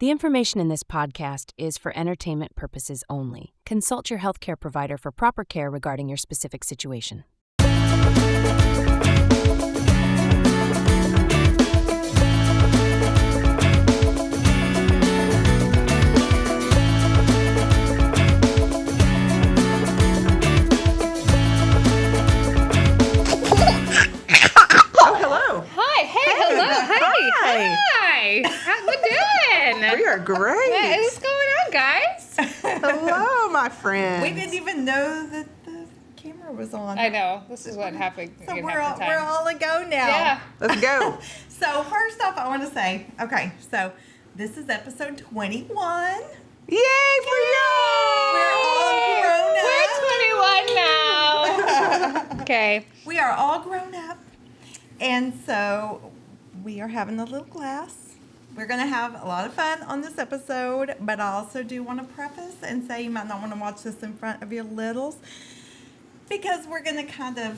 The information in this podcast is for entertainment purposes only. Consult your healthcare provider for proper care regarding your specific situation. How we doing? We are great. What's going on, guys? Hello, my friend. We didn't even know that the camera was on. I know. This is what happened. So we're all a go now. Yeah. Let's go. So first off, I want to say, okay, so this is episode 21. Yay for y'all! We're all grown up. We're 21 now. Okay. We are all grown up. And so we are having a little class. We're going to have a lot of fun on this episode, but I also do want to preface and say you might not want to watch this in front of your littles because we're going to kind of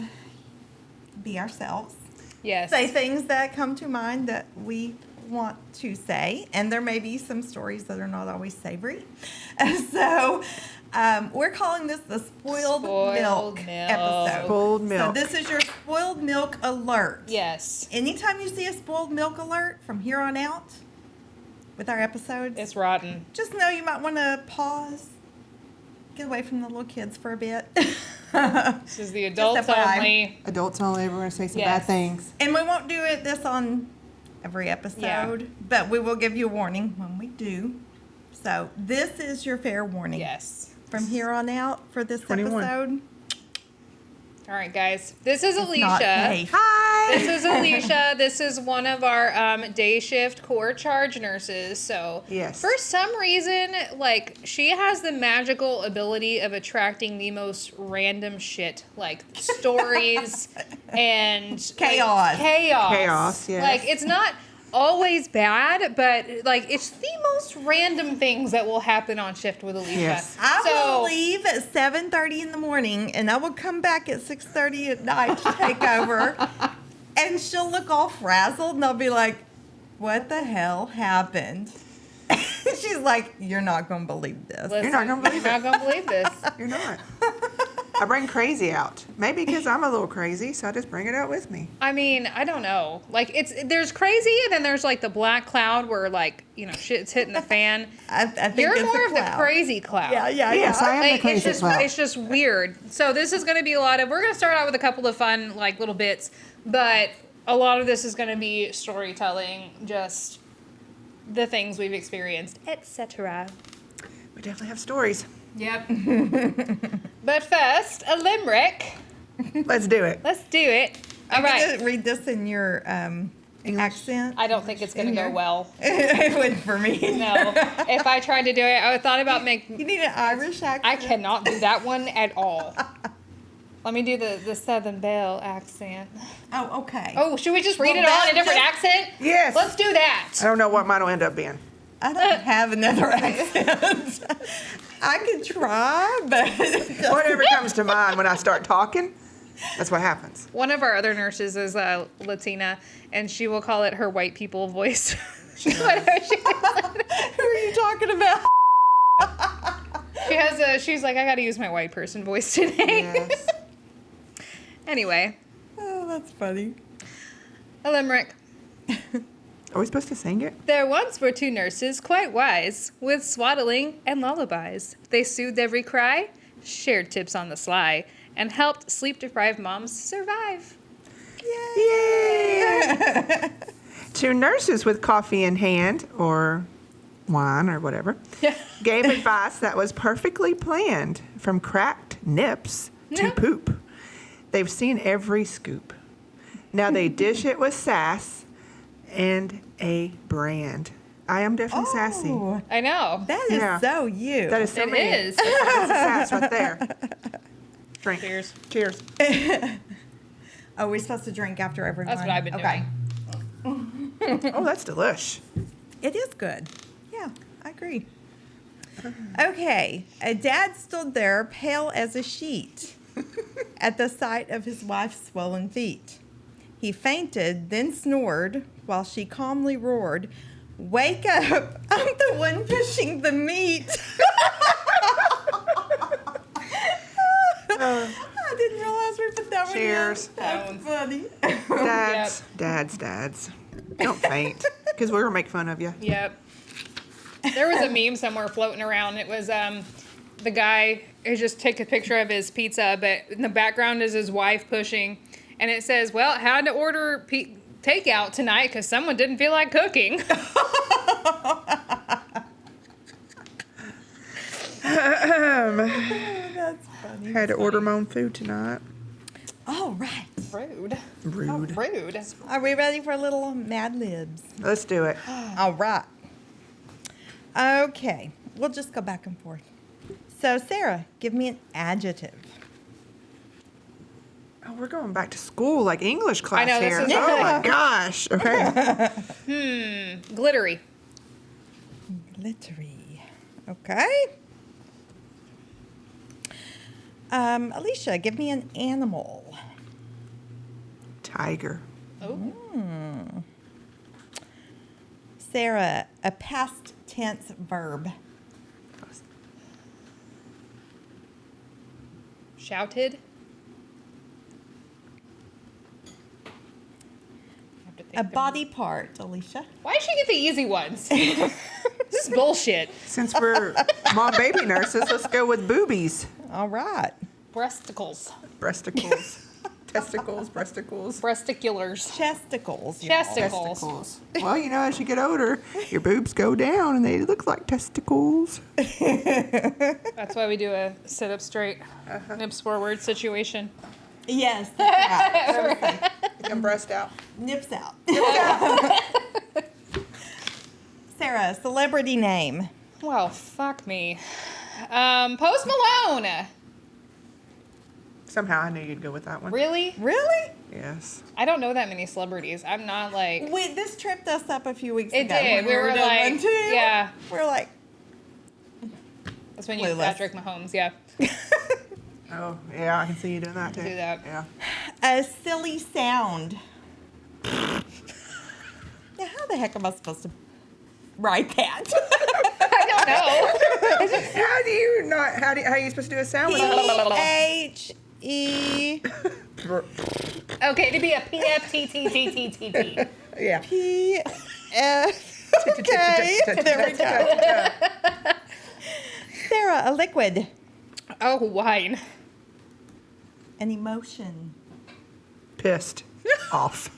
be ourselves. Yes. Say things that come to mind that we want to say, and there may be some stories that are not always savory. So we're calling this the Spoiled Milk episode. Spoiled milk. So this is your spoiled milk alert. Yes. Anytime you see a spoiled milk alert from here on out with our episodes, It's rotten. just know you might want to pause, get away from the little kids for a bit. This is the adults FYI. only. Adults only. We're going to say some Yes. bad things. And we won't do this on every episode, but we will give you a warning when we do. So this is your fair warning. Yes. From here on out for this 21. episode. All right, guys. This is Not Alicia. safe. Hi. This is Alicia. This is one of our day shift core charge nurses. So, Yes. for some reason, like, she has the magical ability of attracting the most random shit, like stories and Chaos. Chaos, yes. Like, it's not always bad, but like it's the most random things that will happen on shift with Alicia. Yes. I will leave at 7:30 in the morning, and I will come back at 6:30 at night to take over. And she'll look all frazzled, and I'll be like, "What the hell happened?" She's like, "You're not going to believe this." Listen, You're not gonna believe you're not gonna believe this. You're not. I bring crazy out. Maybe because I'm a little crazy, so I just bring it out with me. I mean, I don't know. Like there's crazy, and then there's like the black cloud where like shit's hitting the fan. I think You're it's more a of the cloud. crazy cloud. Yeah. Yes, I am the Like, crazy cloud. it's just weird. So this is going to be a lot of. We're going to start out with a couple of fun like little bits, but a lot of this is going to be storytelling, just the things we've experienced, etc. We definitely have stories. Yep. But first, a limerick. Let's do it. Let's do it. All I'm right. going to read this in your accent. I don't think it's going to go well. It wouldn't for me. No. If I tried to do it, I thought about making. You need an Irish accent. I cannot do that one at all. Let me do the Southern Belle accent. Oh, okay. Oh, should we just read Well, it all in a that different just- accent? Yes. Let's do that. I don't know what mine will end up being. I don't have another accent. I could try, but Whatever comes to mind when I start talking, that's what happens. One of our other nurses is Latina, and she will call it her white people voice. Whatever she who are you talking about? she's like, I got to use my white person voice today. Yes. Anyway, Oh, that's funny. a limerick. Are we supposed to sing it? There once were two nurses quite wise, with swaddling and lullabies. They soothed every cry, shared tips on the sly, and helped sleep-deprived moms survive. Yay! Two nurses with coffee in hand, or wine, or whatever, gave advice that was perfectly planned, from cracked nips to poop. They've seen every scoop. Now they dish it with sass and a brand. I am definitely sassy. I know. That is Yeah. so you. That is so It me. is. That's a sass right there. Drink. Cheers. Cheers. Oh, we're supposed to drink after every one. That's what I've been doing. Oh, that's delish. It is good. Yeah, I agree. Okay. A dad stood there, pale as a sheet, at the sight of his wife's swollen feet. He fainted, then snored, while she calmly roared, Wake up. I'm the one pushing the meat. I didn't realize we put that one in. Cheers. That's funny. Dads. Don't faint, because we're going to make fun of you. Yep. There was a meme somewhere floating around. It was the guy who just took a picture of his pizza, but in the background is his wife pushing. And it says, well, had to order takeout tonight because someone didn't feel like cooking. That's funny. Had to order my own food tonight. All right. Rude. Rude. How rude. Are we ready for a little Mad Libs? Let's do it. All right. Okay. We'll just go back and forth. So, Sarah, give me an adjective. Oh, we're going back to school, like English class know, this here. is- Oh, my gosh. Okay. Glittery. Glittery. Okay. Alicia, give me an animal. Tiger. Oh. Sarah, a past tense verb. Shouted. A body part, Alicia. Why did she get the easy ones? This is bullshit. Since we're mom baby nurses, let's go with boobies. All right. Breasticles. Breasticles. Testicles, breasticles. Breasticulars. Chesticles. y'all. Chesticles. Testicles. Well, you know, as you get older, your boobs go down and they look like testicles. That's why we do a sit up straight, nips forward situation. Yes. That's right. Come breast out. Nips out. Sarah, celebrity name. Well, fuck me. Post Malone. Somehow I knew you'd go with that one. Really? Really? Yes. I don't know that many celebrities. I'm not like. This tripped us up a few weeks It ago. did. when We were doing like, one, too. yeah. We were like, That's when you Clueless. Patrick Mahomes. Yeah. Oh, yeah, I can see you doing that too. Do that. Yeah. a silly sound. Now, how the heck am I supposed to write that? I don't know. How do you not? How are you supposed to do a sound? with it? P-H-E. Okay, to be a PFTTTTTT. Yeah. P-F. Okay. There we go. Sarah, a liquid. Oh, wine. An emotion. Pissed off.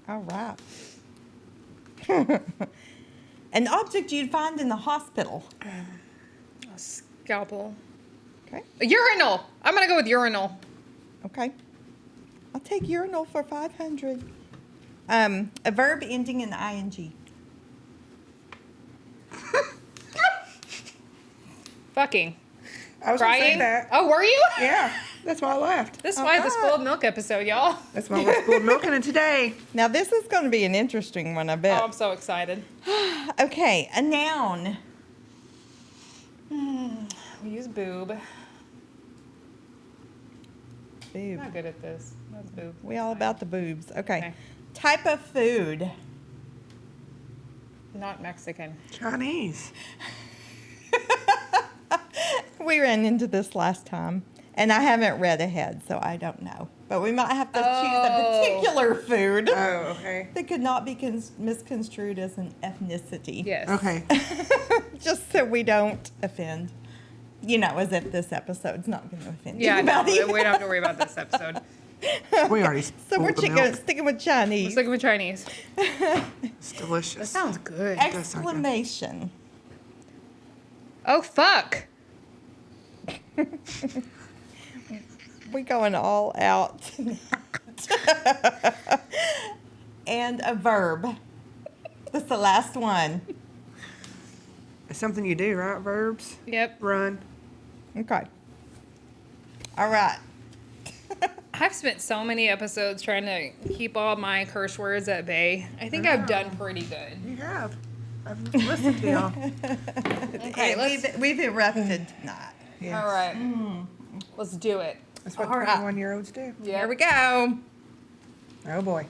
All right. An object you'd find in the hospital. A scalpel. Okay. A urinal. I'm gonna go with urinal. Okay. I'll take urinal for 500. A verb ending in ing. Fucking. I was going to say Crying. that. Oh, were you? Yeah, that's why I laughed. This is why the spoiled milk episode, y'all. That's why we're spoiled milking it today. Now, this is going to be an interesting one, I Oh, bet. I'm so excited. Okay, a noun. We use boob. Boob. Not good at this. That's boob. We all about the boobs. Okay. Okay. Type of food. Not Mexican. Chinese. We ran into this last time, and I haven't read ahead, so I don't know. But we might have to choose a particular food Oh, okay. that could not be misconstrued as an ethnicity. Yes. Okay. Just so we don't offend. You know, as if this episode's not going to offend Yeah, no, anybody. we don't have to worry about this episode. We already So we're spoiled the milk. sticking with Let's Chinese. look at Chinese. It's delicious. That sounds good. does sound good. Exclamation. Oh, fuck. We're going all out tonight. And a verb. That's the last one. It's something you do, right? Verbs. Yep. Run. Okay. All right. I've spent so many episodes trying to keep all my curse words at bay. I think I've done pretty good. You have. I've listened to y'all. Okay, let's. We've erupted tonight. Yes. All right. Let's do it. That's what All right. 21-year-olds do. Yeah. Here we go. Oh, boy.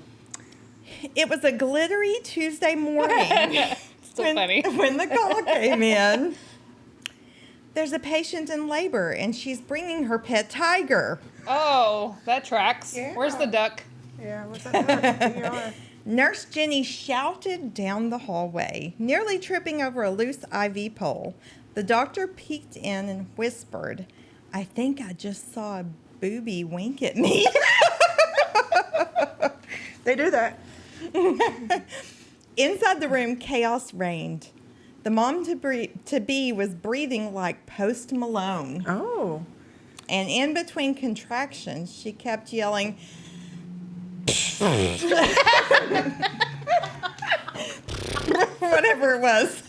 It was a glittery Tuesday morning. Still funny. When the call came in. There's a patient in labor, and she's bringing her pet tiger. Oh, that tracks. Yeah. Where's the duck? Yeah, what's that? Nurse Jenny shouted down the hallway, nearly tripping over a loose IV pole. The doctor peeked in and whispered, "I think I just saw a booby wink at me." They do that. Inside the room, chaos reigned. The mom-to-be was breathing like Post Malone. Oh. And in between contractions, she kept yelling, whatever it was.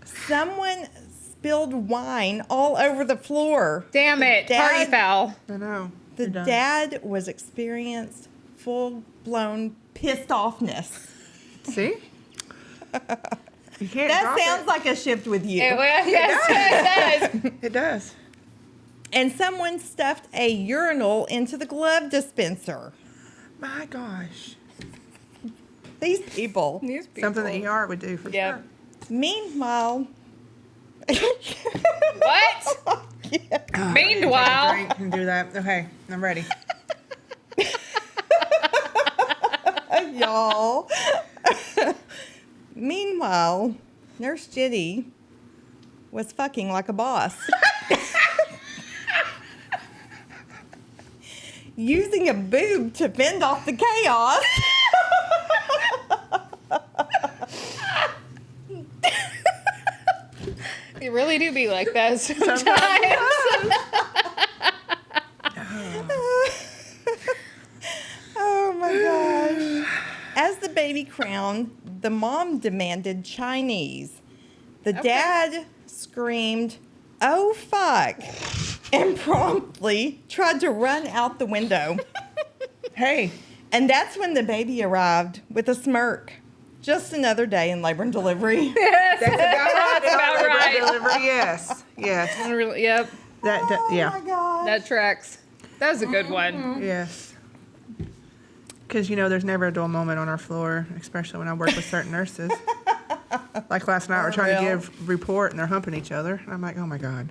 Someone spilled wine all over the floor. Damn it. Party foul. I know. The You're done. dad was experienced full-blown pissed offness. See? You can't That drop sounds it. like a shift with you. Yes, it does. It does. And someone stuffed a urinal into the glove dispenser. My gosh. These people. These people. Something the ER would do for Yeah. sure. Meanwhile, What? Oh, Meanwhile. drink and do that. Okay, I'm ready. y'all. Meanwhile, Nurse Jenny was fucking like a boss. Using a boob to fend off the chaos. You really do be like that sometimes. Oh my gosh. As the baby crowned, the mom demanded Chinese. The dad screamed, "Oh fuck," and promptly tried to run out the window. Hey. And that's when the baby arrived with a smirk. Just another day in labor and delivery. That's about right. That's about right. Delivery, yes. Yes. Yep, That Oh yeah. my gosh. that tracks. That was a good one. Yes. Because, you know, there's never a dull moment on our floor, especially when I work with certain nurses. Like last night, we're trying to real? give report, and they're humping each other. And I'm like, oh, my God.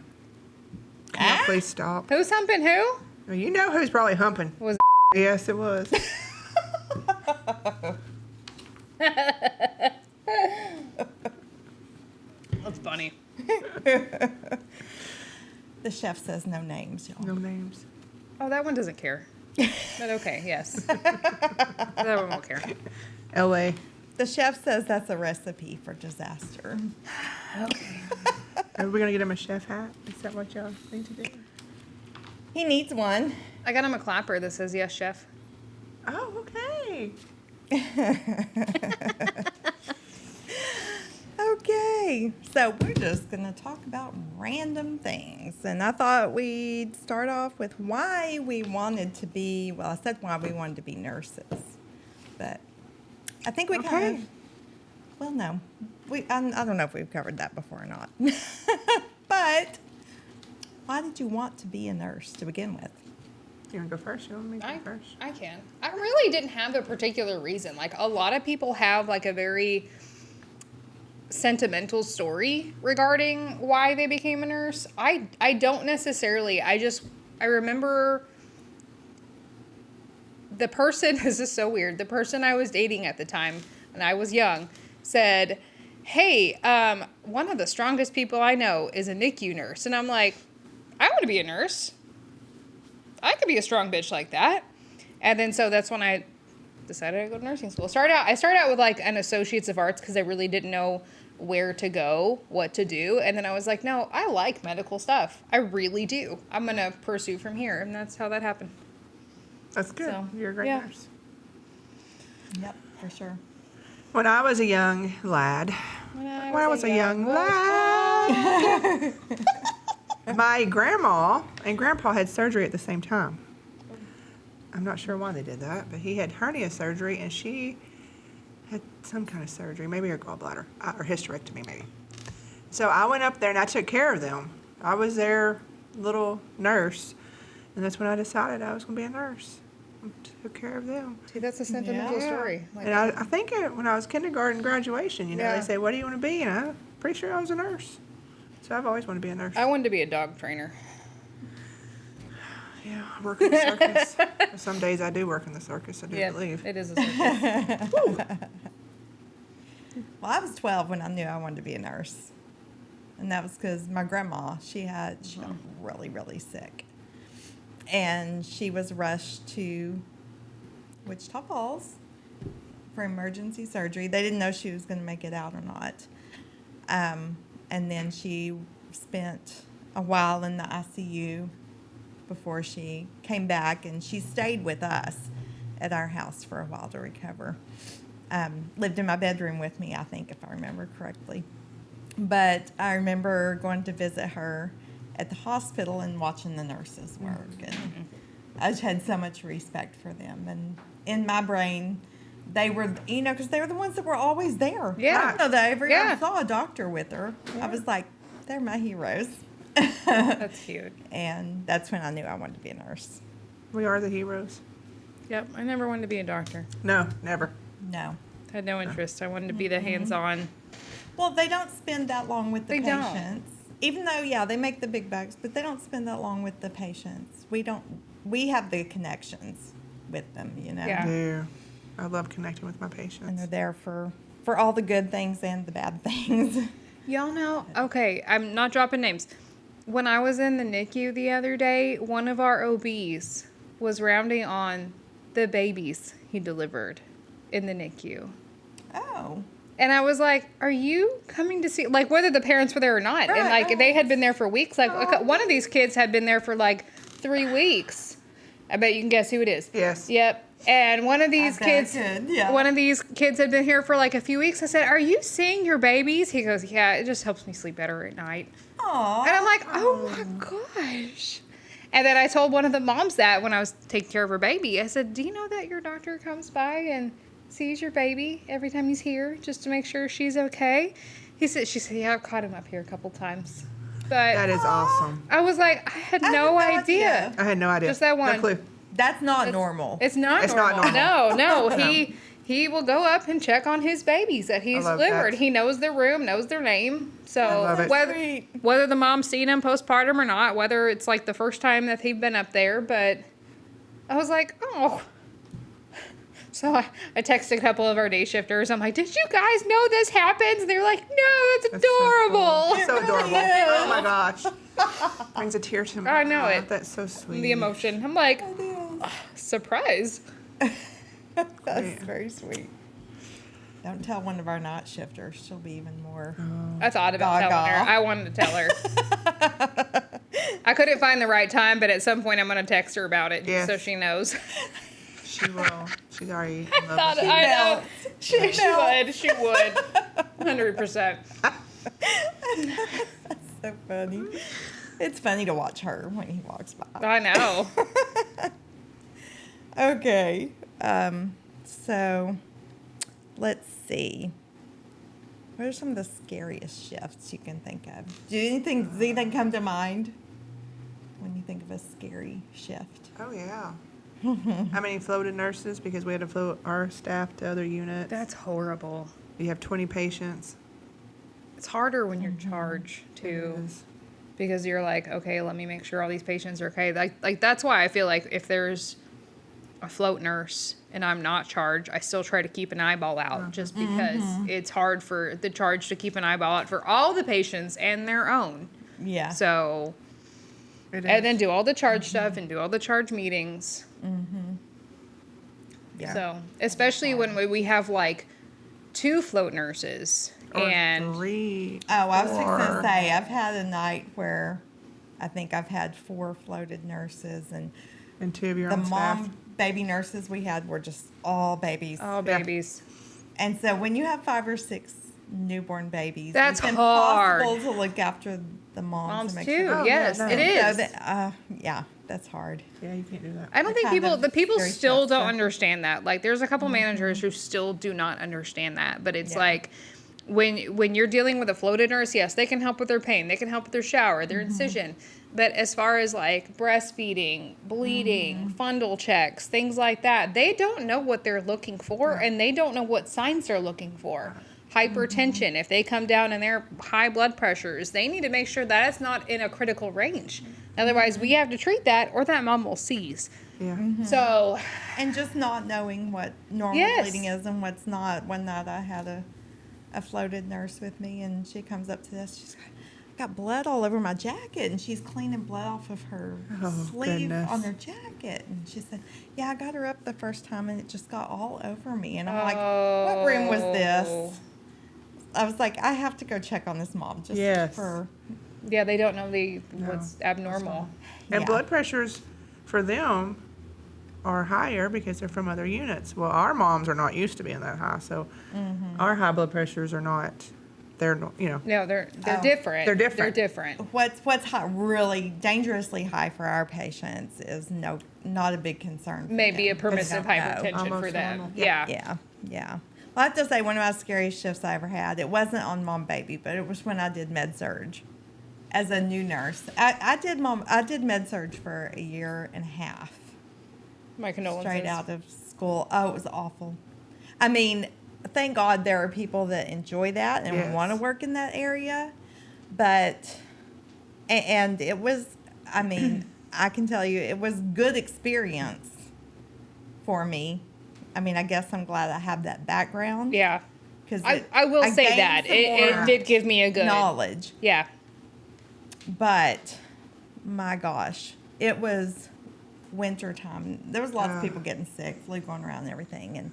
Can you please stop? Who's humping who? Well, you know who's probably humping. Was Yes, it was. That's funny. The chef says no names, y'all. No names. Oh, that one doesn't care. But okay, yes. That one won't care. L.A. The chef says that's a recipe for disaster. Okay. Are we going to get him a chef hat? Is that what y'all need to do? He needs one. I got him a clapper that says yes, chef. Oh, okay. Okay, so we're just going to talk about random things. And I thought we'd start off with why we wanted to be, well, I said why we wanted to be nurses. But I think we kind of, well, no. I don't know if we've covered that before or not. But why did you want to be a nurse to begin with? You want to go first? You want me to go I first? can. I really didn't have a particular reason. Like, a lot of people have, like, a very sentimental story regarding why they became a nurse. I don't necessarily. I remember the person, this is so weird, the person I was dating at the time, and I was young, said, "Hey, one of the strongest people I know is a NICU nurse." And I'm like, I want to be a nurse. I could be a strong bitch like that. And then so that's when I decided to go to nursing school. I started out with like an Associates of Arts because I really didn't know where to go, what to do. And then I was like, no, I like medical stuff. I really do. I'm going to pursue from here. And that's how that happened. That's good. So, You're a great yeah. nurse. Yep, for sure. When I was a young lad, When I was a young lad, my grandma and grandpa had surgery at the same time. I'm not sure why they did that, but he had hernia surgery and she had some kind of surgery, maybe her gallbladder or hysterectomy maybe. So I went up there and I took care of them. I was their little nurse. And that's when I decided I was going to be a nurse. I took care of them. See, that's a sentimental story. Like, And I think when I was kindergarten graduation, Yeah. they say, what do you want to be? And I'm pretty sure I was a nurse. So I've always wanted to be a nurse. I wanted to be a dog trainer. Yeah, I work in the circus. Some days I do work in the circus, I do believe. It is a circus. Well, I was 12 when I knew I wanted to be a nurse. And that was because my grandma, she got really, really sick. And she was rushed to Wichita Falls for emergency surgery. They didn't know she was going to make it out or not. And then she spent a while in the ICU before she came back, and she stayed with us at our house for a while to recover. Lived in my bedroom with me, I think, if I remember correctly. But I remember going to visit her at the hospital and watching the nurses work. And I just had so much respect for them. And in my brain, they were, because they were the ones that were always there. Yeah. I don't know that I ever Yeah. saw a doctor with her. Yeah. I was like, they're my heroes. That's cute. And that's when I knew I wanted to be a nurse. We are the heroes. Yep, I never wanted to be a doctor. No, never. No. Had no interest. I wanted to be the hands-on. Well, they don't spend that long with the They don't. patients. Even though, they make the big bucks, but they don't spend that long with the patients. We have the connections with them, Yeah. I do. I love connecting with my And patients. they're there for all the good things and the bad things. Y'all know, okay, I'm not dropping names. When I was in the NICU the other day, one of our OBs was rounding on the babies he delivered in the NICU. Oh. And I was like, are you coming to see, like, whether the parents were there or not? And, Right. like, they had been there for weeks. Like, one of these kids had been there for, like, 3 weeks. I bet you can guess who it is. Yes. Yep. And one of these I bet I kids, could, yeah. one of these kids had been here for, like, a few weeks. I said, are you seeing your babies? He goes, yeah, it just helps me sleep better at night. Aww. And I'm like, oh, my gosh. And then I told one of the moms that when I was taking care of her baby. I said, do you know that your doctor comes by and sees your baby every time he's here just to make sure she's okay? She said, yeah, I've caught him up here a couple times. But That is awesome. I was like, I had I no had no idea. idea. I had no idea. Just that one. No clue. That's not normal. It's not It's not normal. normal. No. He will go up and check on his babies that he's love delivered. that. He knows their room, knows their name. So love it. whether the mom's seen him postpartum or not, whether it's like the first time that he'd been up there, but I was like, oh. So I texted a couple of our day shifters. I'm like, did you guys know this happens? And they're like, no, that's adorable. So adorable. Oh my gosh. Brings a tear to my I know eye. it. That's so sweet. The emotion. I'm like, surprise. That's very sweet. Don't tell one of our night shifters. She'll be even more. I thought about telling her. I wanted to tell her. I couldn't find the right time, but at some point I'm going to text her about it Yes. so she knows. She will. She's already in love Thought with you. I know. knows. She would. She would. 100%. So funny. It's funny to watch her when he walks by. I know. Okay. So let's see. What are some of the scariest shifts you can think of? Does anything come to mind when you think of a scary shift? Oh, yeah. How many floated nurses? Because we had to float our staff to other units. That's horrible. You have 20 patients. It's harder when you're charged, too. It is. Because you're like, okay, let me make sure all these patients are okay. Like that's why I feel like if there's a float nurse and I'm not charged, I still try to keep an eyeball out just because it's hard for the charge to keep an eyeball out for all the patients and their own. Yeah. So, It and is. then do all the charge stuff and do all the charge meetings. Yeah. So, especially when we have like 2 float nurses Or and 3. Oh, I was four. going to say, I've had a night where I think I've had 4 floated nurses, and And 2 of your the own staff. mom baby nurses we had were just all babies. all Yeah. babies. And so when you have 5 or 6 newborn babies, That's it's hard. impossible to look after the moms, Moms and make too. sure. Oh, yes, yeah, no. it is. So that, yeah, that's hard. Yeah, you can't do that. I don't the think kind of the people scary still stuff, don't so- understand that. Like, there's a couple managers who still do not understand that. But it's Yeah. like when you're dealing with a floated nurse, yes, they can help with their pain, they can help with their shower, their incision. But as far as like breastfeeding, bleeding, fundal checks, things like that, they don't know what they're looking for, and they don't know what signs they're looking for. Hypertension, if they come down and they're high blood pressures, they need to make sure that it's not in a critical range. Otherwise, we have to treat that, or that mom will seize. Yeah. So, And just not knowing what normal bleeding is and what's not. One night I had a floated nurse with me, and she comes up to us. She's got blood all over my jacket, and she's cleaning blood off of her sleeve goodness. on her jacket. And she said, yeah, I got her up the first time, and it just got all over me. And I'm like, what room was this? I was like, I have to go check on this mom just for... Yeah, they don't know what's abnormal. And blood pressures for them are higher because they're from other units. Well, our moms are not used to being that high, so our high blood pressures are not. They're No, they're different. They're different. They're different. What's high, really dangerously high for our patients is not a big concern. For Maybe a them, 'cause permissive they don't know. hypertension for Almost them. normal. Yeah. Yeah. Well, I have to say, one of my scariest shifts I ever had, it wasn't on Mom Baby, but it was when I did med-surg as a new nurse. I did med-surg for a year and a half. My condolences. Straight out of school. Oh, it was awful. I mean, thank God there are people that enjoy that and want to work in that area. But, and it was, I mean, I can tell you, it was good experience for me. I mean, I guess I'm glad I have that background. Yeah. Because I will say that. It did give me a good knowledge. Yeah. But, my gosh, it was winter time. There was lots of people getting sick, flu going around and everything. And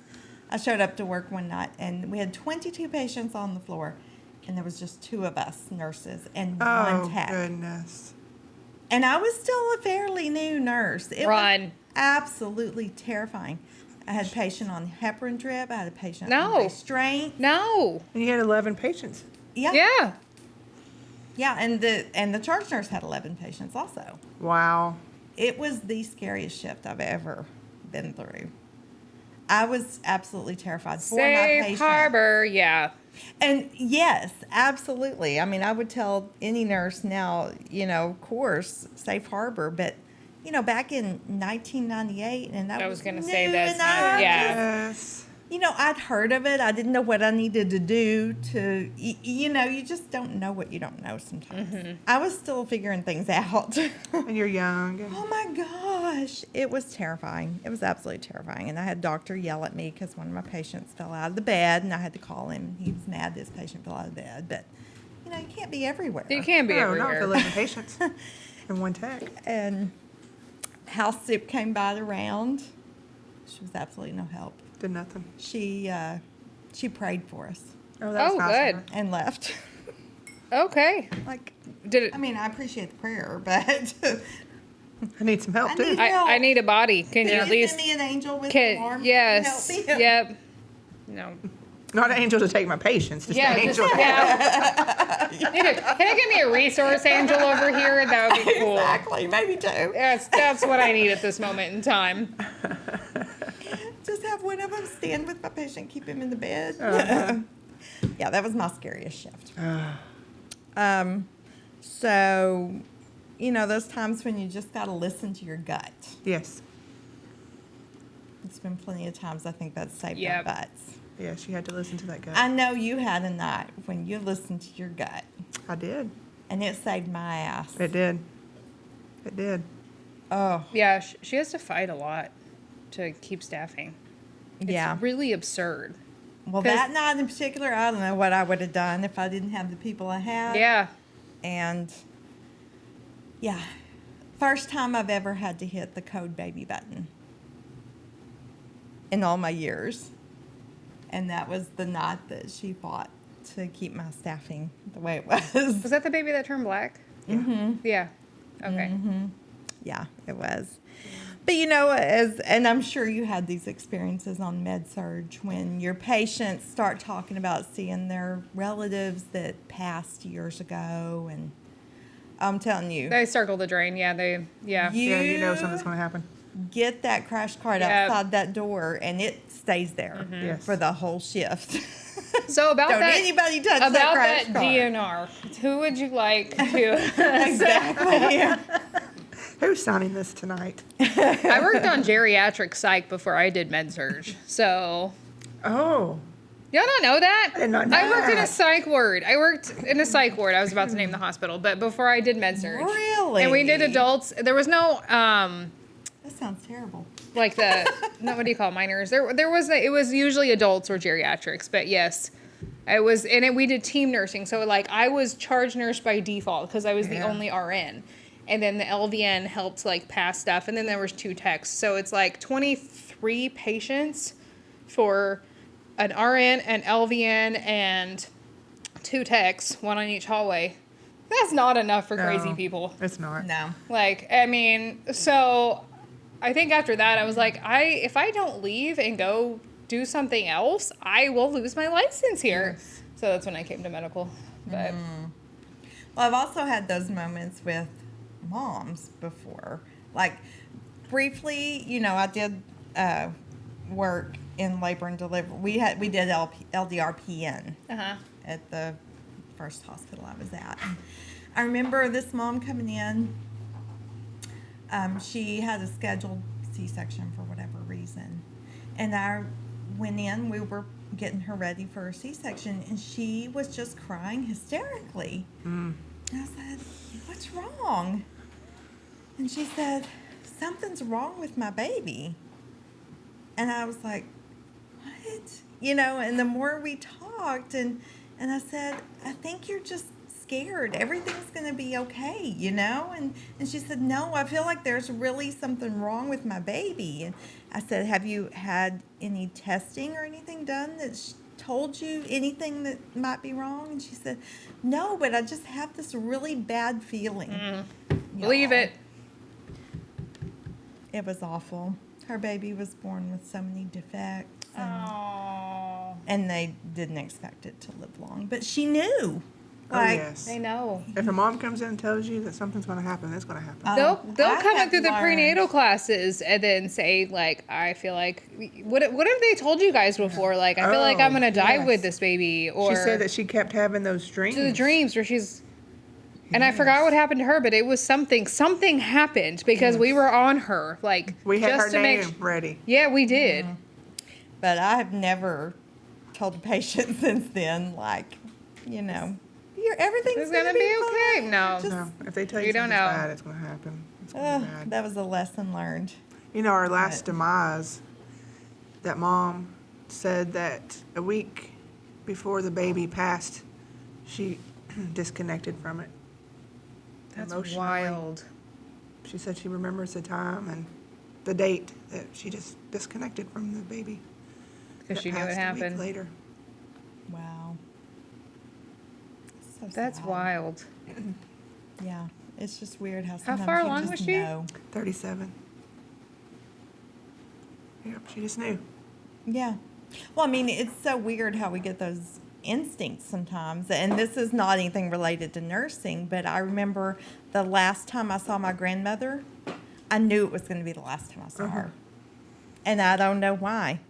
I showed up to work one night, and we had 22 patients on the floor, and there was just 2 of us nurses and one tech. Oh, goodness. And I was still a fairly new nurse. It was absolutely terrifying. I had a patient on heparin drip. I had a patient on restraint. No. And you had 11 patients. Yeah. Yeah. Yeah, and the charge nurse had 11 patients also. Wow. It was the scariest shift I've ever been through. I was absolutely terrified for my Safe patient. harbor, yeah. And yes, absolutely. I mean, I would tell any nurse now, of course, safe harbor, but back in 1998, and that I was was going to new, say that's and I Yes. I'd heard of it. I didn't know what I needed to do to, you just don't know what you don't know sometimes. I was still figuring things out. And you're young. And Oh my gosh. It was terrifying. It was absolutely terrifying. And I had a doctor yell at me because one of my patients fell out of the bed, and I had to call him. He was mad this patient fell out of bed. But, you can't be everywhere. You can't be no, everywhere. not with 11 patients and one tech. And house soup came by the round. She was absolutely no help. Did nothing. She prayed for us Oh, that was Oh, nice of good. her. and left. Okay. Did it? I mean, I appreciate the prayer, but I need some help, I too. need- I need a body. Can you at send least? me an angel with an arm? Yes. to help me? Yep. No. Not an angel to take my patients, just Yeah. an Just, angel. yeah. Can I get me a resource angel over here? That would be cool. Exactly, maybe 2. That's what I need at this moment in time. Just have one of them stand with my patient, keep him in the bed. Yeah, that was my scariest shift. So, those times when you just got to listen to your gut. Yes. It's been plenty of times I think that's saved Yep. our butts. Yes, you had to listen to that guy. I know you had a night when you listened to your gut, I did. and it saved my ass. It did. It did. Oh, Yeah, she has to fight a lot to keep staffing. It's yeah. really absurd. Well, 'Cause- that night in particular, I don't know what I would have done if I didn't have the people I had. Yeah. And yeah, first time I've ever had to hit the code baby button in all my years. And that was the night that she fought to keep my staffing the way it was. Was that the baby that turned black? Mm-hmm. Yeah. Okay. Yeah, it was. But and I'm sure you had these experiences on med-surg when your patients start talking about seeing their relatives that passed years ago, and I'm telling you, They circle the drain. Yeah. Yeah. Yeah, something's going to happen. get that crash cart Yep. outside that door, and it stays there Yes. for the whole shift. So about Don't that, anybody touch that about crash that car. DNR, who would you like to? Exactly. Who's signing this tonight? I worked on geriatric psych before I did med surg, so Oh, y'all don't know that. I did not know I worked in a that. psych ward. I worked in a psych ward. I was about to name the hospital, but before I did med surg. Really? And we did adults. There was no That sounds terrible. like the no, what do you call minors? There was it was usually adults or geriatrics, but yes, it was we did team nursing. So like I was charge nurse by default because I was the Yeah. only RN, and then the LVN helped like pass stuff, and then there was 2 techs. So it's like 23 patients for an RN, an LVN, and 2 techs, 1 on each hallway. That's not enough for crazy No. people. it's not. No. Like, I mean, so I think after that, I was like, if I don't leave and go do something else, I will lose my license here. Yes. So that's when I came to medical. But Well, I've also had those moments with moms before. Like, briefly, I did work in labor and delivery. We did LDRPN at the first hospital I was at. And I remember this mom coming in. She had a scheduled C-section for whatever reason. And I went in, we were getting her ready for a C-section, and she was just crying hysterically. And I said, "What's wrong?" And she said, "Something's wrong with my baby." And I was like, "What?" And the more we talked, and I said, "I think you're just scared. Everything's going to be okay, And she said, "No, I feel like there's really something wrong with my baby." And I said, "Have you had any testing or anything done that's told you anything that might be wrong?" And she said, "No, but I just have this really bad feeling." believe Y'all. it. It was awful. Her baby was born with so many defects. Oh, And they didn't expect it to live long. But she knew. Oh, yes. I know. If a mom comes in and tells you that something's going to happen, it's going to happen. They'll I come in have through the learned- prenatal classes and then say like, I feel like what have they told you guys before? Like I feel like I'm Oh, gonna die yes. with this baby, or She said that she kept having those dreams. to the dreams where she's. And I forgot what happened to her, but it was something happened because we were on her like We had just her to name make. ready. Yeah, we did. But I have never told a patient since then, everything's It's gonna be okay. fine. No. Just- No, if they tell you You don't something's know. bad, it's going to happen. It's going to be bad. That was a lesson learned. Our last demise, that mom said that a week before the baby passed, she disconnected from it. That's Emotionally. wild. She said she remembers the time and the date that she just disconnected from the baby. Because that she knew it passed a week happened. later. Wow. So That's sad. wild. Yeah. It's just weird how sometimes far you along just was she? know. 37. Yep, she just knew. Yeah. Well, I mean, it's so weird how we get those instincts sometimes. And this is not anything related to nursing, but I remember the last time I saw my grandmother, I knew it was going to be the last time I saw her. And I don't know why.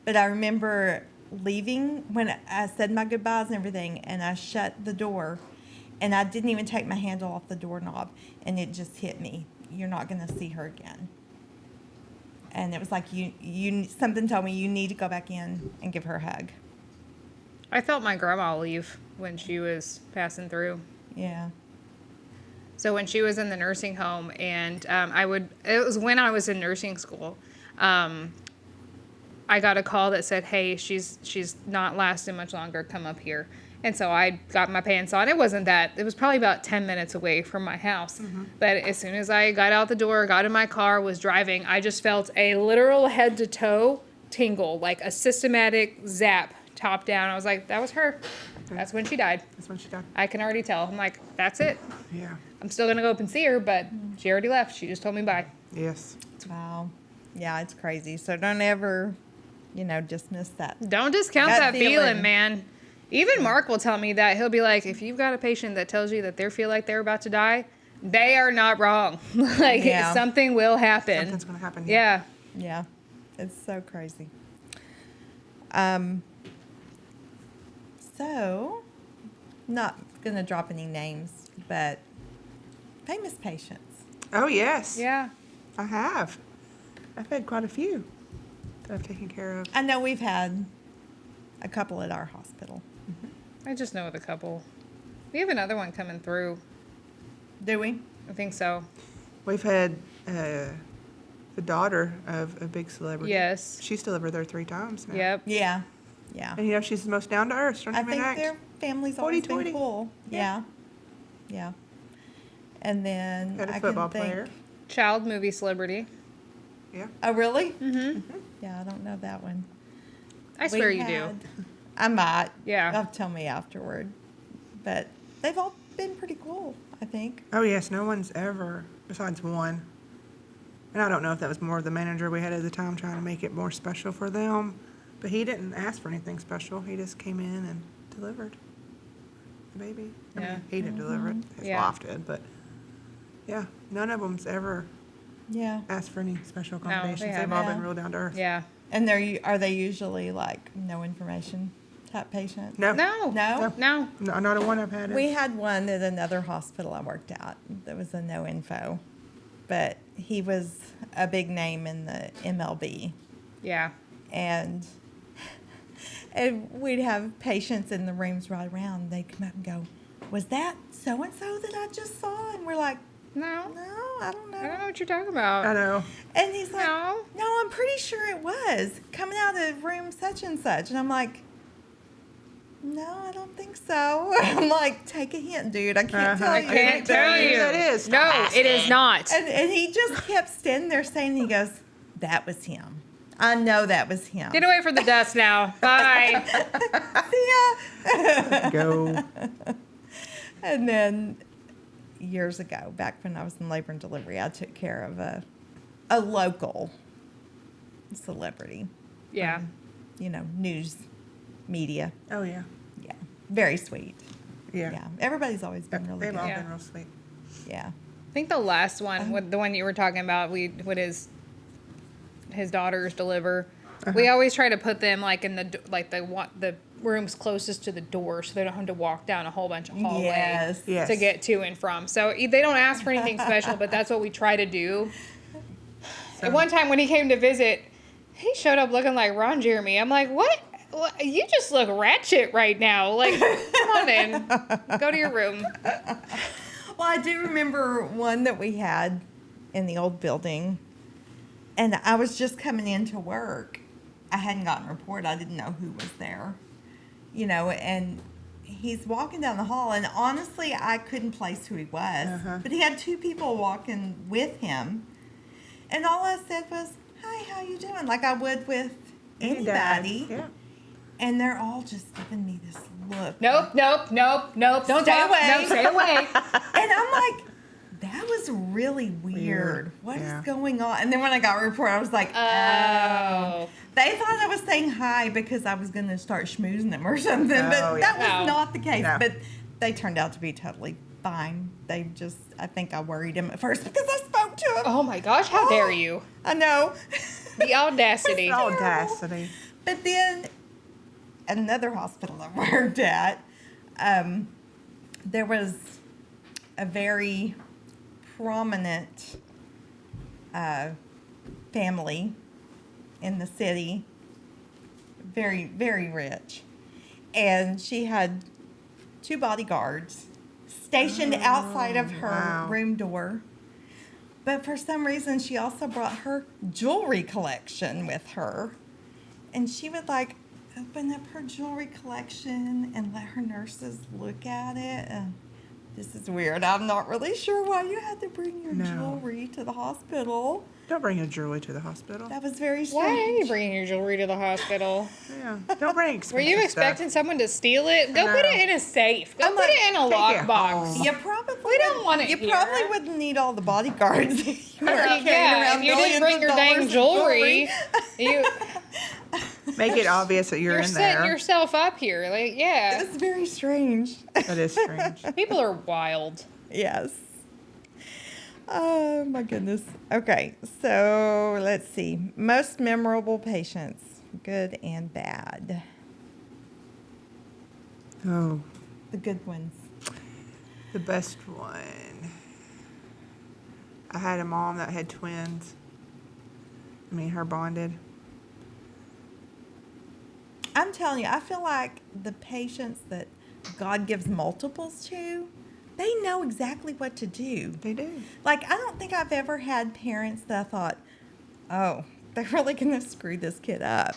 But I remember leaving when I said my goodbyes and everything, and I shut the door, and I didn't even take my handle off the doorknob, and it just hit me. You're not going to see her again. And it was like something told me you need to go back in and give her a hug. I felt my grandma leave when she was passing through. Yeah. So when she was in the nursing home, and it was when I was in nursing school, I got a call that said, "Hey, she's not lasting much longer. Come up here." And so I got my pants on. It wasn't that. It was probably about 10 minutes away from my house. But as soon as I got out the door, got in my car, was driving, I just felt a literal head to toe tingle, like a systematic zap, top down. I was like, that was her. That's when she died. That's when she died. I can already tell. I'm like, that's it. Yeah. I'm still going to go up and see her, but she already left. She just told me bye. Yes. Wow. Yeah, it's crazy. So don't ever, dismiss that. Don't discount That that feeling, feeling. man. Even Mark will tell me that. He'll be like, if you've got a patient that tells you that they feel like they're about to die, they are not wrong. Yeah. Something will happen. Something's going to happen. Yeah. Yeah. It's so crazy. So, not going to drop any names, but famous patients. Oh, yes. Yeah. I have. I've had quite a few that I've taken care of. I know we've had a couple at our hospital. I just know of a couple. We have another one coming through. Do we? I think so. We've had the daughter of a big celebrity. Yes. She's delivered there 3 times now. Yep. Yeah. Yeah. And, you know, she's the most down to earth. Don't I even think act. their family's always been Hoity-toity. cool. Yeah. Yeah. And then Had a I football can think, player. Child movie celebrity. Yeah. Oh, really? Mm-hmm. Yeah, I don't know that one. I swear We you do. had- I might. Yeah. You'll have to tell me afterward. But they've all been pretty cool, I think. Oh, yes. No one's ever, besides one. And I don't know if that was more of the manager we had at the time trying to make it more special for them. But he didn't ask for anything special. He just came in and delivered the baby. I Yeah. mean, he didn't deliver it. His Yeah. wife did. But, yeah, none of them's ever Yeah. asked for any special they accommodations. They've haven't. all Yeah. been real down to earth. Yeah. And are they usually like no information type patients? No. No. No? No. No, not a one I've had. We had one at another hospital I worked at that was a no info. But he was a big name in the MLB. Yeah. And we'd have patients in the rooms right around. They'd come up and go, "Was that so-and-so that I just saw?" And we're like, No. "No, I don't know." I don't know what you're talking about. I know. And he's like, No. "No, I'm pretty sure it was coming out of room such and such." And I'm like, "No, I don't think so." I'm like, "Take a hint, dude. I can't tell I you." Can't tell Who you. that is. No, it is not. And he just kept standing there saying, he goes, "That was him. I know that was him." Get away from the dust now. Bye. Yeah. Go. And then years ago, back when I was in labor and delivery, I took care of a local celebrity. Yeah. You know, news media. Oh, yeah. Yeah. Very sweet. Yeah. Yeah. Everybody's always been really They've good. all Yeah. been real sweet. Yeah. I think the last one, the one you were talking about, what his daughters deliver. We always try to put them like in the rooms closest to the door, so they don't have to walk down a whole bunch of hallway Yes. Yes. to get to and from. So they don't ask for anything special, but that's what we try to do. And one time when he came to visit, he showed up looking like Ron Jeremy. I'm like, what? You just look ratchet right now. Like, come on in. Go to your room. Well, I do remember one that we had in the old building, and I was just coming into work. I hadn't gotten a report. I didn't know who was there, you know, and he's walking down the hall, and honestly, I couldn't place who he was. But he had 2 people walking with him, and all I said was, "Hi, how you doing?" Like I would with anybody. Yeah. And they're all just giving me this look. Nope. Don't Stay talk. away. No, stay away. And I'm like, that was really weird. What is Yeah. going on? And then when I got a report, I was like, Oh. They thought I was saying hi because I was going to start schmoozing them or something. But Oh, yeah. that was No. not the case. No. But they turned out to be totally fine. They just, I think I worried him at first because I spoke to him. Oh my gosh, how dare you? I know. The audacity. Audacity. But then at another hospital I worked at, there was a very prominent family in the city, very, very rich. And she had 2 bodyguards stationed outside of her wow. room door. But for some reason, she also brought her jewelry collection with her. And she would like open up her jewelry collection and let her nurses look at it. And this is weird. I'm not really sure why you had to bring your No. jewelry to the hospital. Don't bring your jewelry to the hospital. That was very Why are you strange. bringing your jewelry to the hospital? Yeah. Don't bring Were expensive you expecting someone to steal it? Go No. put it in a safe. Go I'm put like, it in a take it lockbox. home. You probably We don't want it You here. probably wouldn't need all the bodyguards. if you were carrying Yeah, around if you didn't millions bring of your dollars dang of jewelry, you stuff. Make it obvious that you're you're in setting there. yourself up here. Like, yeah, It was very strange. That is strange. people are wild. Yes. Oh my goodness. Okay, so let's see. Most memorable patients, good and bad. Oh, The good ones. the best one. I had a mom that had twins. Me and her bonded. I'm telling you, I feel like the patients that God gives multiples to, they know exactly what to do. They do. Like, I don't think I've ever had parents that I thought, oh, they're really going to screw this kid up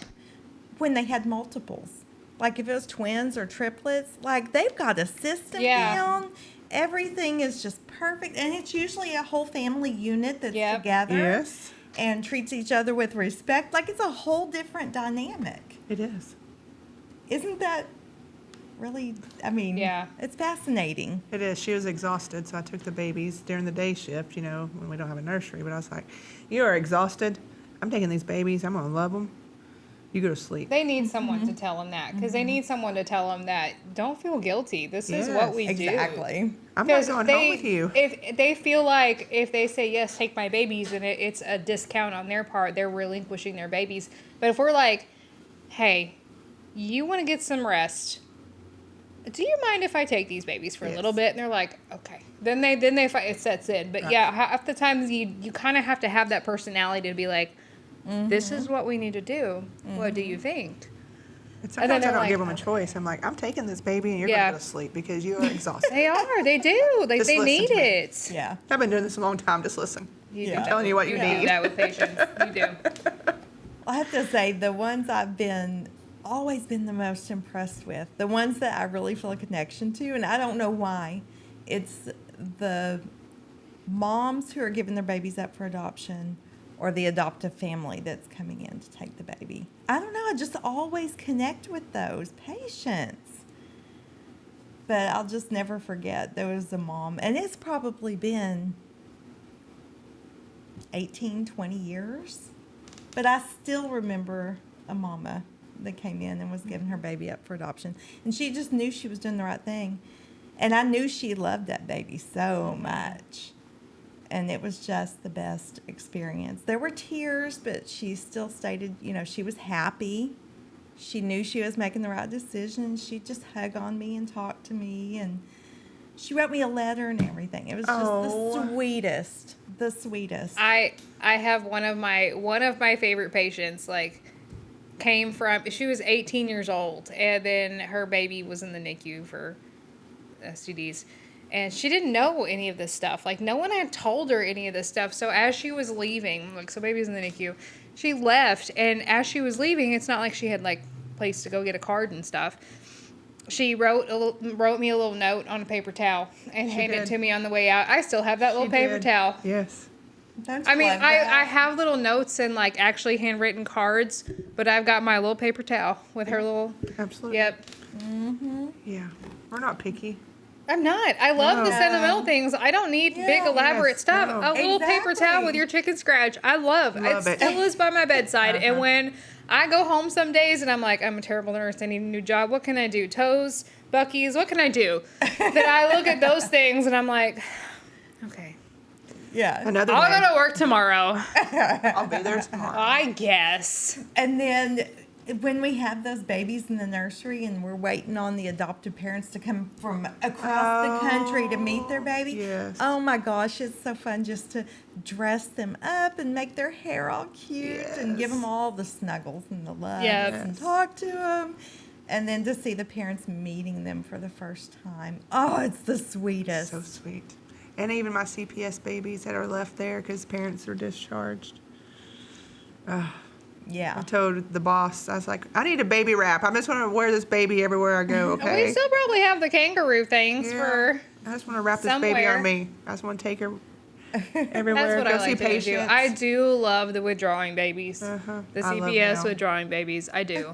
when they had multiples. Like, if it was twins or triplets, like, they've got a system down. Everything is just perfect. And it's usually a whole family unit that's together. Yes. And treats each other with respect. Like, it's a whole different dynamic. It is. Isn't that really, I mean, it's fascinating. It is. She was exhausted, so I took the babies during the day shift, when we don't have a nursery. But I was like, you are exhausted. I'm taking these babies. I'm going to love them. You go to sleep. They need someone to tell them that, because they need someone to tell them that don't feel guilty. This is what we do. Exactly. I'm not going home with you. If they feel like if they say, yes, take my babies, and it's a discount on their part, they're relinquishing their babies. But if we're like, hey, you want to get some rest, do you mind if I take these babies for a little bit? And they're like, okay. Then they fight, it sets in. But half the times you kind of have to have that personality to be like, this is what we need to do. What do you think? And sometimes I don't give them a choice. I'm like, I'm taking this baby and you're going to go to sleep because you are exhausted. They are. They do. They need it. Yeah. I've been doing this a long time. Just listen. I'm telling you what you need. do that with patients. You do. I have to say, the ones I've always been the most impressed with, the ones that I really feel a connection to, and I don't know why, it's the moms who are giving their babies up for adoption or the adoptive family that's coming in to take the baby. I don't know, I just always connect with those patients. But I'll just never forget, there was a mom, and it's probably been 18, 20 years, but I still remember a mama that came in and was giving her baby up for adoption. And she just knew she was doing the right thing. And I knew she loved that baby so much. And it was just the best experience. There were tears, but she still stated, she was happy. She knew she was making the right decision. She'd just hug on me and talk to me. And she wrote me a letter and everything. It was just the sweetest. The sweetest. I have one of my favorite patients, came from, she was 18 years old, and then her baby was in the NICU for STDs. And she didn't know any of this stuff. No one had told her any of this stuff. So as she was leaving, so baby's in the NICU, she left. And as she was leaving, it's not like she had, place to go get a card and stuff. She wrote me a little note on a paper towel and handed it to me on the way out. I still have that little paper towel. Yes. I have little notes and, actually handwritten cards, but I've got my little paper towel with her little... Absolutely. Yep. Mm-hmm. Yeah. We're not picky. I'm not. I love the sentimental things. I don't need big elaborate stuff. No. A little paper towel with your chicken scratch. I love it. It. Still is by my bedside. And when I go home some days and I'm like, I'm a terrible nurse. I need a new job. What can I do? Toes, Buc-ee's. What can I do? Then I look at those things and I'm like, okay. Yeah. Another I'll day. go to work tomorrow. I'll be there tomorrow. I guess. And then when we have those babies in the nursery and we're waiting on the adoptive parents to come from across the country to meet their baby. Yes. Oh my gosh, it's so fun just to dress them up and make their hair all cute and give them all the snuggles and the love and talk to them. And then to see the parents meeting them for the first time. Oh, it's the sweetest. So sweet. And even my CPS babies that are left there because parents are discharged. Yeah. I told the boss, I was like, I need a baby wrap. I'm just going to wear this baby everywhere I go, okay? We still probably have the kangaroo things for I just want to wrap this baby on me. I just want to take her everywhere. That's what go I see like to patients. do. I do love the withdrawing babies. The I love CPS them. withdrawing babies. I do.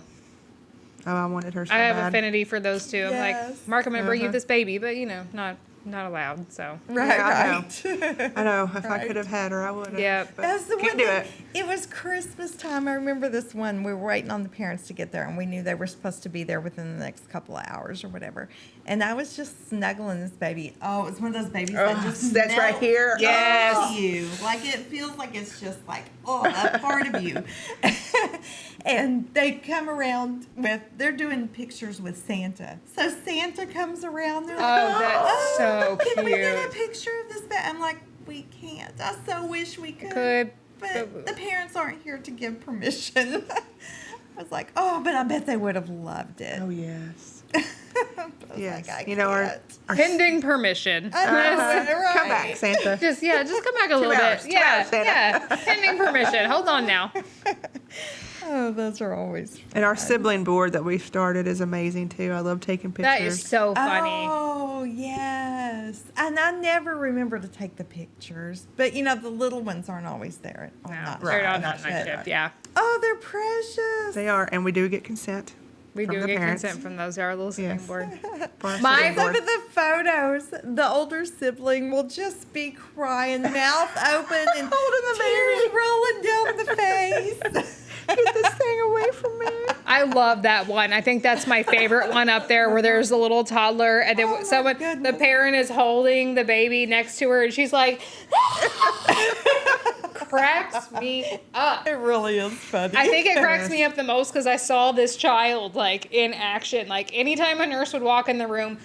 Oh, I wanted her so I have bad. affinity for those two. I'm like, Mark, I'm going to bring you this baby, but, not not allowed. So Right, Yeah, right. I know. If I Right. could have had her, I would have. Yep. But That's the can't one do thing. it. It was Christmas time. I remember this one. We were waiting on the parents to get there, and we knew they were supposed to be there within the next couple of hours or whatever. And I was just snuggling this baby. Oh, it was one of those babies that just that's right melts here. Yes. onto you. Like it feels like it's just like a part of you. And they come around they're doing pictures with Santa. So Santa comes around. They're like, Oh, that's so can we get a cute. picture of this baby? I'm like, we can't. I so wish we could. Could, But the parents aren't here to give permission. I was like, oh, but I bet they would have loved it. Oh yes. I was Yes. like, I You know, our can't. pending permission. I know, right. come back, Santa. Just come back a little hours, bit. 2 hours, Santa. Yeah. Pending permission. Hold on now. Oh, those are always And our sibling board that we started is amazing too. I love taking pictures. That is so funny. Oh, yes. And I never remember to take the pictures. But, the little ones aren't always there. No, Not they're sure. not Not on night sure. shift. Yeah. Oh, they're precious. They are, and we do get consent. We from do the get parents. consent from those. Our little sibling Yes. board. For our My- sibling Some board. of the photos, the older sibling will just be crying, mouth open, and Holding the tears rolling down the face. Get this thing away from me. I love that one. I think that's my favorite one up there, where there's a little toddler and then Oh, my the goodness. parent is holding the baby next to her, and she's like, cracks me up. It really is funny. I think it cracks me up the most because I saw this child in action. Like anytime a nurse would walk in the room,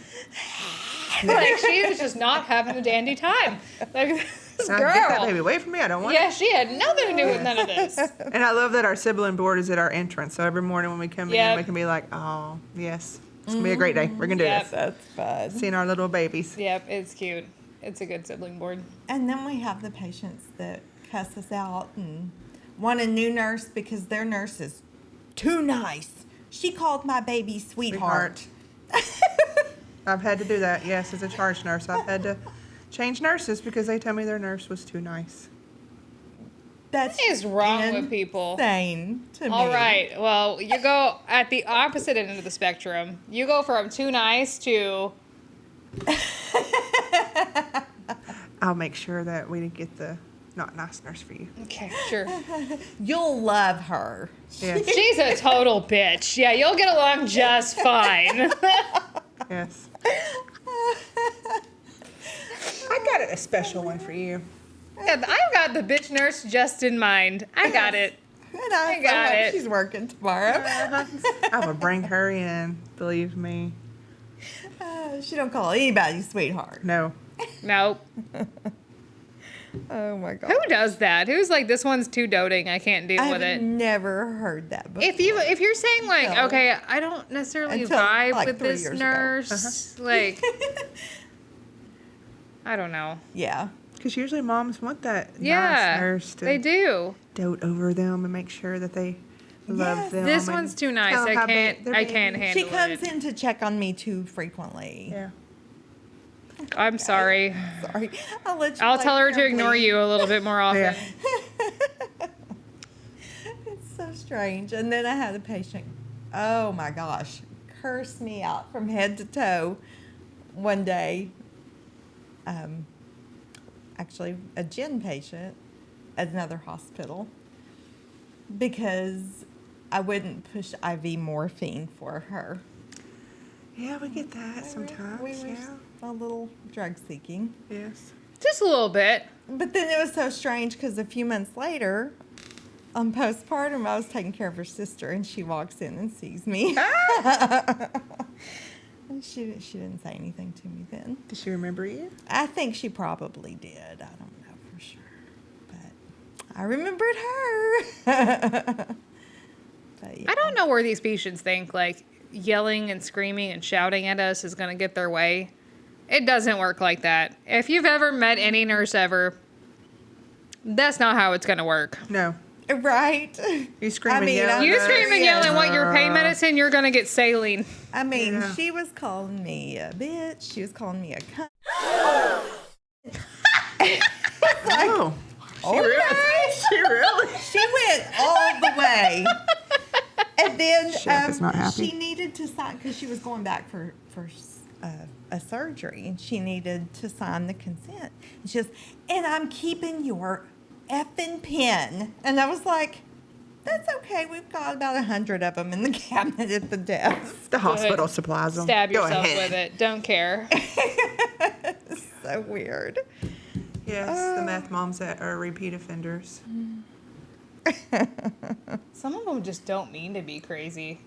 she was just not having a dandy time. Like this Now, get that girl. baby away from me. I don't want it. Yeah, she had nothing to do with none of this. And I love that our sibling board is at our entrance. So every morning when we come Yep. in, we can be like, oh, yes. It's going to be a great day. We're going to do Yep. this. That's fun. Seeing our little babies. Yep, it's cute. It's a good sibling board. And then we have the patients that cuss us out and want a new nurse because their nurse is too nice. She called my baby sweetheart. I've had to do that, yes, as a charge nurse. I've had to change nurses because they tell me their nurse was too nice. That's What is wrong with people? insane to me. All right. Well, you go at the opposite end of the spectrum. You go from too nice to I'll make sure that we get the not nice nurse for you. okay, sure. You'll love her. Yes, She's a total bitch. Yeah, you'll get along just fine. yes. I got a special one for you. Yeah, I've got the bitch nurse just in mind. I got it. And I got hope it. she's working tomorrow. I will bring her in, believe me. She don't call anybody sweetheart. No. Nope. Oh my god. Who does that? Who's like, this one's too doting. I can't deal with I've it. never heard that before. If you're saying like, No. okay, I don't necessarily Until, vibe like, with 3 this years ago. nurse, like, I don't know. Yeah. Because usually moms want that Yeah, nice nurse to they do. dote over them and make sure that they love Yes. them. This and one's too nice. tell them I how can't. their I baby- can't handle She comes it. in to check on me too frequently. Yeah. I'm sorry. Sorry. I'll let you I'll play tell her to carefully. ignore you a little bit more often. Yeah. It's so strange. And then I had a patient, oh my gosh, curse me out from head to toe one day. Actually, a gin patient at another hospital because I wouldn't push IV morphine for her. Yeah, we get that sometimes. We were Yeah. a little drug seeking. Yes. Just a little bit. But then it was so strange because a few months later, on postpartum, I was taking care of her sister, and she walks in and sees me. And she didn't say anything to me then. Does she remember you? I think she probably did. I don't know for sure, but I remembered her. But yeah. I don't know where these patients think like yelling and screaming and shouting at us is going to get their way. It doesn't work like that. If you've ever met any nurse ever, that's not how it's going to work. No. Right? You scream I and mean, yell. I'm You Yeah. scream and yell and want your pain medicine, you're going to get saline. I mean, Yeah. she was calling me a bitch. She was calling me a cunt. Oh. She really? She went all the way. And then Chef is not happy. she needed to sign because she was going back for a surgery, and she needed to sign the consent. And she goes, and I'm keeping your effing pen. And I was like, that's okay. We've got about 100 of them in the cabinet at the desk. The hospital supplies them. Stab Go yourself ahead. with it. Don't care. So weird. Yes, the meth moms that are repeat offenders. Some of them just don't mean to be crazy.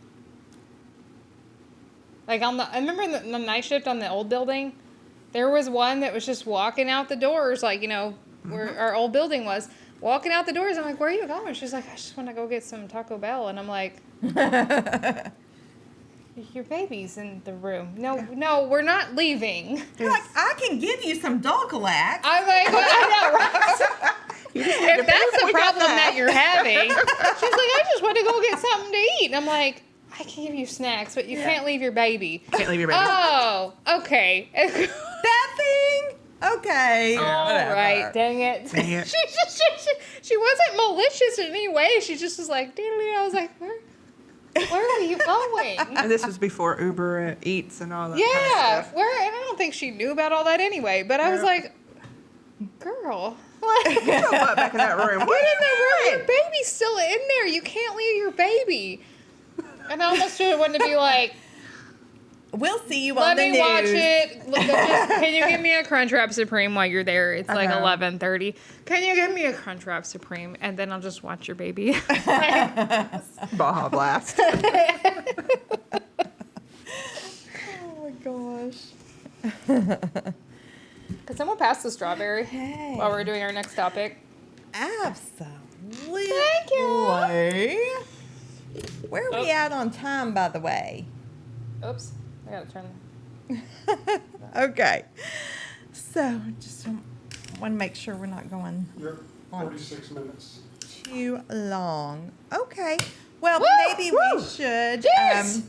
Like I remember the night shift on the old building, there was one that was just walking out the doors, like, where our old building was, walking out the doors. I'm like, where are you going? She's like, I just want to go get some Taco Bell. And I'm like, your baby's in the room. No, we're not leaving. You're like, I can give you some Dulcolax. I'm like, well, I know, right? If that's the problem that you're having, she's like, I just want to go get something to eat. And I'm like, I can give you snacks, but you can't leave your baby. Can't leave your baby. Oh, okay. That thing? Okay. All whatever. right, dang it. Dang it. She wasn't malicious in any way. She just was like, I was like, where are you going? And this was before Uber Eats and all that kind Yeah, of stuff. and I don't think she knew about all that anyway. But I was like, girl, Get your butt back in that room. get in the room. Your baby's still in there. You can't leave your baby. And I almost wanted to be like, We'll see you let on the me news. watch it. Can you give me a Crunchwrap Supreme while you're there? It's like 11:30. Can you give me a Crunchwrap Supreme? And then I'll just watch your baby. Baja Blast. Oh my gosh. Can someone pass the strawberry Hey. while we're doing our next topic? Absolutely. Thank you. Where are we at on time, by the way? Oops. I gotta turn. Okay. So, just want to make sure we're not going You're 46 minutes. too long. Okay. Well, Woo! maybe Woo! we should. Jeez!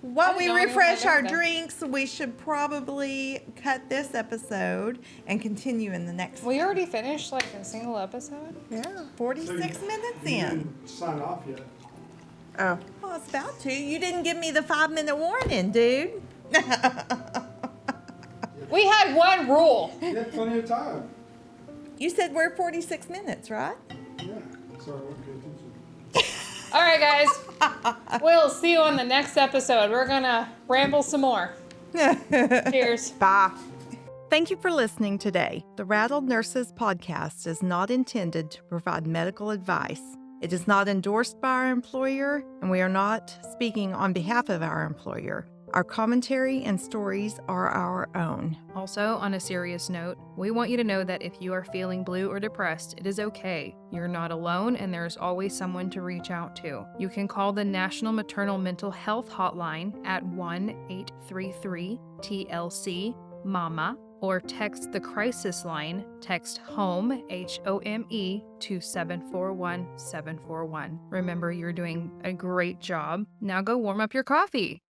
While I we didn't know anyone refresh had our done that. drinks, we should probably cut this episode and continue in the next We already finished like a single episode. Yeah. 46 minutes You in. didn't sign off yet. Oh. Well, I was about to. You didn't give me the 5-minute warning, dude. We had one rule. You had plenty of time. You said we're 46 minutes, right? Yeah. Sorry, I wasn't paying attention. All right, guys. We'll see you on the next episode. We're gonna ramble some more. Cheers. Bye. Thank you for listening today. The Rattled Nurses podcast is not intended to provide medical advice. It is not endorsed by our employer, and we are not speaking on behalf of our employer. Our commentary and stories are our own. Also, on a serious note, we want you to know that if you are feeling blue or depressed, it is okay. You're not alone, and there is always someone to reach out to. You can call the National Maternal Mental Health Hotline at 1-833-TLC-MAMA, or text the crisis line, text HOME, HOME, to 741-741. Remember, you're doing a great job. Now go warm up your coffee.